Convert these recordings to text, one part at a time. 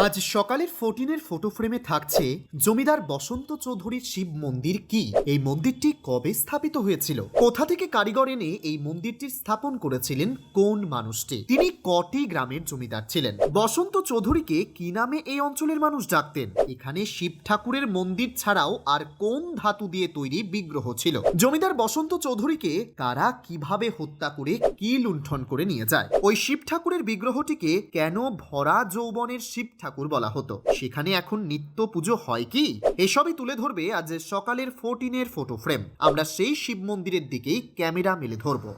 আজ সকালের 14-এর ফটো ফ্রেমে থাকছে জমিদার বসন্ত চৌধুরীর শিব মন্দির। কি এই মন্দিরটি কবে স্থাপিত হয়েছিল, কোথা থেকে কারিগর এনে এই মন্দিরটি স্থাপন করেছিলেন, কোন মানুষটি, তিনি কটি গ্রামের জমিদার ছিলেন, বসন্ত চৌধুরীকে কি নামে এই অঞ্চলের মানুষ ডাকতেন, এখানে শিব ঠাকুরের মন্দির ছাড়াও আর কোন ধাতু দিয়ে তৈরি বিগ্রহ ছিল, জমিদার বসন্ত চৌধুরীকে কারা কিভাবে হত্যা করে কি লুণ্ঠন করে নিয়ে যায়, ওই শিব ঠাকুরের বিগ্রহটিকে কেন ভরা যৌবনের শিব ঠাকুর বলা হতো, সেখানে এখন নিত্য পুজো হয় কি, এসবই তুলে ধরবে আজ সকালের 14-এর ফটো ফ্রেম। আমরা সেই শিব মন্দিরের দিকেই ক্যামেরা মেলে ধরবো।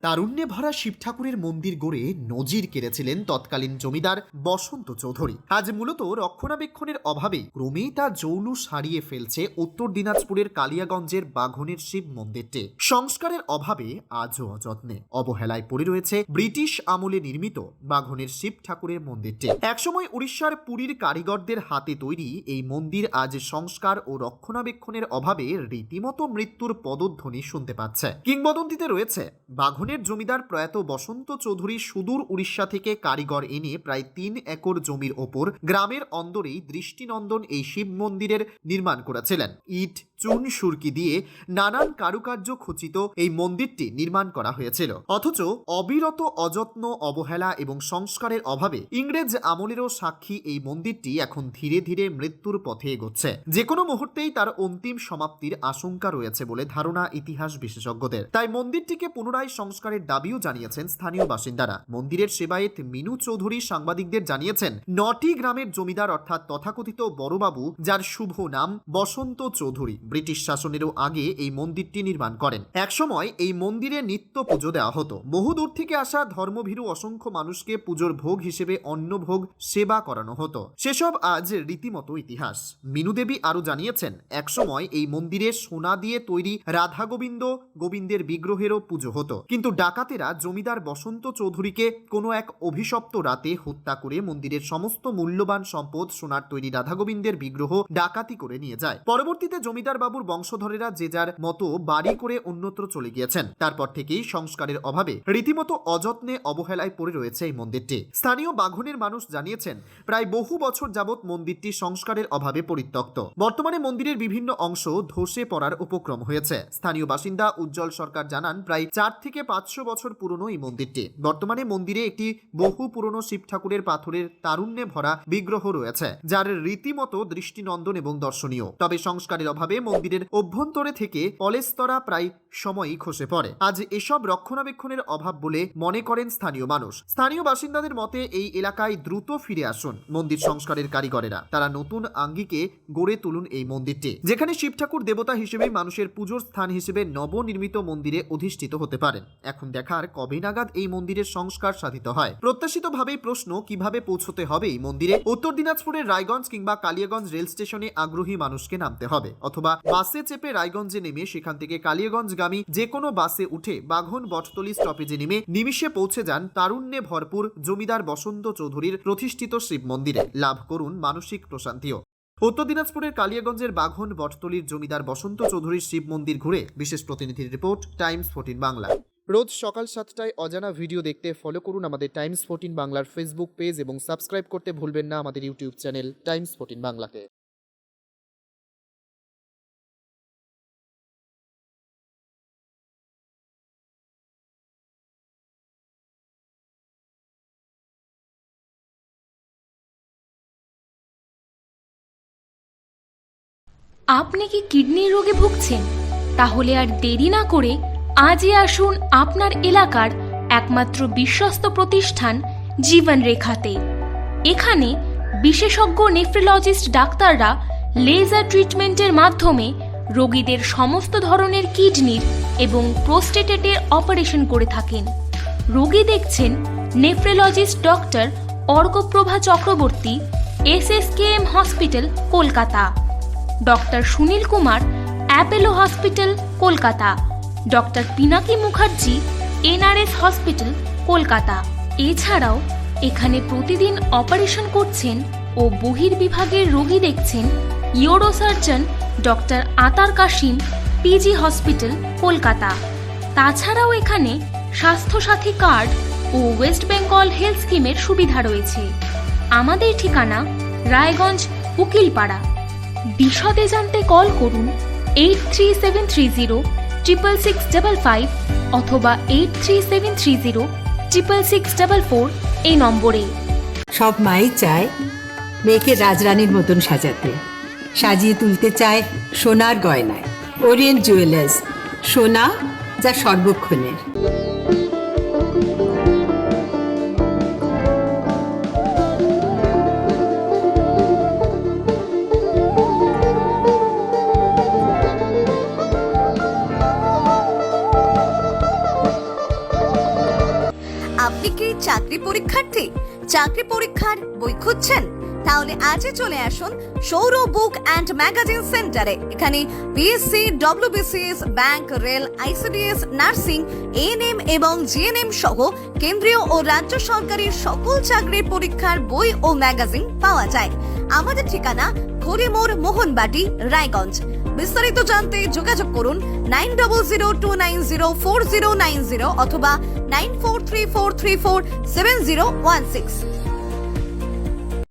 তারুণ্যে ভরা শিব ঠাকুরের মন্দির গড়ে নজির কেড়েছিলেন তৎকালীন জমিদার বসন্ত চৌধুরী। আজ মূলত রক্ষণাবেক্ষণের অভাবে ক্রমেই তা জৌলুস হারিয়ে ফেলছে উত্তর দিনাজপুরের কালিয়াগঞ্জের বাঘনের শিব মন্দিরটি। সংস্কারের অভাবে আজও অযত্নে অবহেলায় পড়ে রয়েছে ব্রিটিশ আমলে নির্মিত বাঘনের শিব ঠাকুরের মন্দিরটি। একসময় উড়িষ্যার পুরীর কারিগরদের হাতে তৈরি এই মন্দির আজ সংস্কার ও রক্ষণাবেক্ষণের অভাবে রীতিমতো মৃত্যুর পদধ্বনি শুনতে পাচ্ছে। কিংবদন্তিতে রয়েছে বাঘনের জমিদার প্রয়াত বসন্ত চৌধুরী সুদূর উড়িষ্যা থেকে কারিগর এনে প্রায় 3 একর জমির ওপর গ্রামের অন্দরেই দৃষ্টিনন্দন এই শিব মন্দিরের নির্মাণ করেছিলেন। ইট, চুন, সুরকি দিয়ে নানান কারুকার্য খচিত এই মন্দিরটি নির্মাণ করা হয়েছিল, অথচ অবিরত অযত্ন, অবহেলা এবং সংস্কারের অভাবে ইংরেজ আমলেরও সাক্ষী এই মন্দিরটি এখন ধীরে ধীরে মৃত্যুর পথে এগোচ্ছে। যে কোনো মুহূর্তেই তার অন্তিম সমাপ্তির আশঙ্কা রয়েছে বলে ধারণা ইতিহাস বিশেষজ্ঞদের। তাই মন্দিরটিকে পুনরায় সংস্কারের দাবিও জানিয়েছেন স্থানীয় বাসিন্দারা। মন্দিরের সেবায়েত মিনু চৌধুরী সাংবাদিকদের জানিয়েছেন, 9টি গ্রামের জমিদার অর্থাৎ তথাকথিত বড়বাবু, যার শুভ নাম বসন্ত চৌধুরী, ব্রিটিশ শাসনেরও আগে এই মন্দিরটি নির্মাণ করেন। একসময় এই মন্দিরে নিত্য পুজো দেওয়া হতো। বহু দূর থেকে আসা ধর্মভীরু অসংখ্য মানুষকে পুজোর ভোগ হিসেবে অন্নভোগ সেবা করানো হতো। সেসব আজ রীতিমতো ইতিহাস। মিনু দেবী আরো জানিয়েছেন, একসময় এই মন্দিরে সোনা দিয়ে তৈরি রাধা গোবিন্দের বিগ্রহেরও পুজো হতো, কিন্তু ডাকাতেরা জমিদার বসন্ত চৌধুরীকে কোনো এক অভিশপ্ত রাতে হত্যা করে মন্দিরের সমস্ত মূল্যবান সম্পদ, সোনার তৈরি রাধা গোবিন্দের বিগ্রহ ডাকাতি করে নিয়ে যায়। পরবর্তীতে জমিদার বাবুর বংশধরেরা যে যার মতো বাড়ি করে অন্যত্র চলে গিয়েছেন। তারপর থেকেই সংস্কারের অভাবে রীতিমতো অযত্নে অবহেলায় পড়ে রয়েছে এই মন্দিরটি। স্থানীয় বাঘনের মানুষ জানিয়েছেন, প্রায় বহু বছর যাবৎ মন্দিরটি সংস্কারের অভাবে পরিত্যক্ত। বর্তমানে মন্দিরের বিভিন্ন অংশ ধসে পড়ার উপক্রম হয়েছে। স্থানীয় বাসিন্দা উজ্জ্বল সরকার জানান, প্রায় 4 থেকে 500 বছর পুরনো এই মন্দিরটি। বর্তমানে মন্দিরে একটি বহু পুরনো শিব ঠাকুরের পাথরের তারুণ্যে ভরা বিগ্রহ রয়েছে, যার রীতিমতো দৃষ্টিনন্দন এবং দর্শনীয়। তবে সংস্কারের অভাবে মন্দিরের অভ্যন্তরে থেকে পলেস্তরা প্রায় সময়ই খসে পড়ে। আজ এসব রক্ষণাবেক্ষণের অভাব বলে মনে করেন স্থানীয় মানুষ। স্থানীয় বাসিন্দাদের মতে, এই এলাকায় দ্রুত ফিরে আসুন মন্দির সংস্কারের কারিগরেরা। তারা নতুন আঙ্গিকে গড়ে তুলুন এই মন্দিরটি, যেখানে শিব ঠাকুর দেবতা হিসেবে মানুষের পুজোর স্থান হিসেবে নবনির্মিত মন্দিরে অধিষ্ঠিত হতে পারেন। এখন দেখার কবে নাগাদ এই মন্দিরের সংস্কার সাধিত হয়। প্রত্যাশিতভাবেই প্রশ্ন, কিভাবে পৌঁছতে হবে এই মন্দিরে? উত্তর দিনাজপুরের রায়গঞ্জ কিংবা কালিয়াগঞ্জ রেল স্টেশনে আগ্রহী মানুষকে নামতে হবে, অথবা বাসে চেপে রায়গঞ্জে নেমে সেখান থেকে কালিয়াগঞ্জগামী যে কোনো বাসে উঠে বাঘন বটতলী স্টপেজে নেমে নিমিষে পৌঁছে যান তারুণ্যে ভরপুর জমিদার বসন্ত চৌধুরীর প্রতিষ্ঠিত শিব মন্দিরে। লাভ করুন মানসিক প্রশান্তিও। উত্তর দিনাজপুরের কালিয়াগঞ্জের বাঘন বটতলীর জমিদার বসন্ত চৌধুরীর শিব মন্দির ঘুরে বিশেষ প্রতিনিধির রিপোর্ট, টাইমস 14 বাংলা। রোজ সকাল 7টায় অজানা ভিডিও দেখতে ফলো করুন আমাদের টাইমস 14 বাংলার ফেসবুক পেজ এবং সাবস্ক্রাইব করতে ভুলবেন না আমাদের ইউটিউব চ্যানেল টাইমস 14 বাংলাকে। আপনি কি কিডনির রোগে ভুগছেন? তাহলে আর দেরি না করে আজই আসুন আপনার এলাকার একমাত্র বিশ্বস্ত প্রতিষ্ঠান জীবন রেখাতে। এখানে বিশেষজ্ঞ নেফ্রোলজিস্ট ডাক্তাররা লেজার ট্রিটমেন্টের মাধ্যমে রোগীদের সমস্ত ধরনের কিডনির এবং প্রোস্টেটের অপারেশন করে থাকেন। রোগী দেখছেন nephrologist doctor Arkaprabha Chakraborty, SSKM hospital, Kolkata; doctor Sunil Kumar, Apollo hospital, Kolkata; doctor Pinaki Mukherjee, NRS hospital, Kolkata. এছাড়াও এখানে প্রতিদিন অপারেশন করছেন ও বহির্বিভাগের রোগী দেখছেন ইউরোসার্জন ডক্টর আতার কাশিম, PG হসপিটাল, কলকাতা। তাছাড়াও এখানে স্বাস্থ্যসাথী কার্ড ও ওয়েস্ট বেঙ্গল হেলথ স্কিমের সুবিধা রয়েছে। আমাদের ঠিকানা রায়গঞ্জ উকিলপাড়া। বিশদে জানতে কল করুন 8373306655 অথবা 8373066644 এই নম্বরে। সব মাই চায় মেয়েকে রাজরানীর মতন সাজাতে, সাজিয়ে তুলতে চায় সোনার গয়নায়। ওরিয়েন্ট জুয়েলার্স, সোনা যা সর্বক্ষণের। আপনি কি চাকরি পরীক্ষার্থী? চাকরি পরীক্ষার বই খুঁজছেন? তাহলে আজই চলে আসুন সৌরভ বুক অ্যান্ড ম্যাগাজিন সেন্টারে। এখানে PSC, WBCS, bank, rail, ICDS, nursing, ANM এবং জিএনএম সহ কেন্দ্রীয় ও রাজ্য সরকারের সকল চাকরির পরীক্ষার বই ও ম্যাগাজিন পাওয়া যায়। আমাদের ঠিকানা খড়িমোড়, মোহনবাটি, রায়গঞ্জ। বিস্তারিত জানতে যোগাযোগ করুন 9002904090 অথবা 9434347016।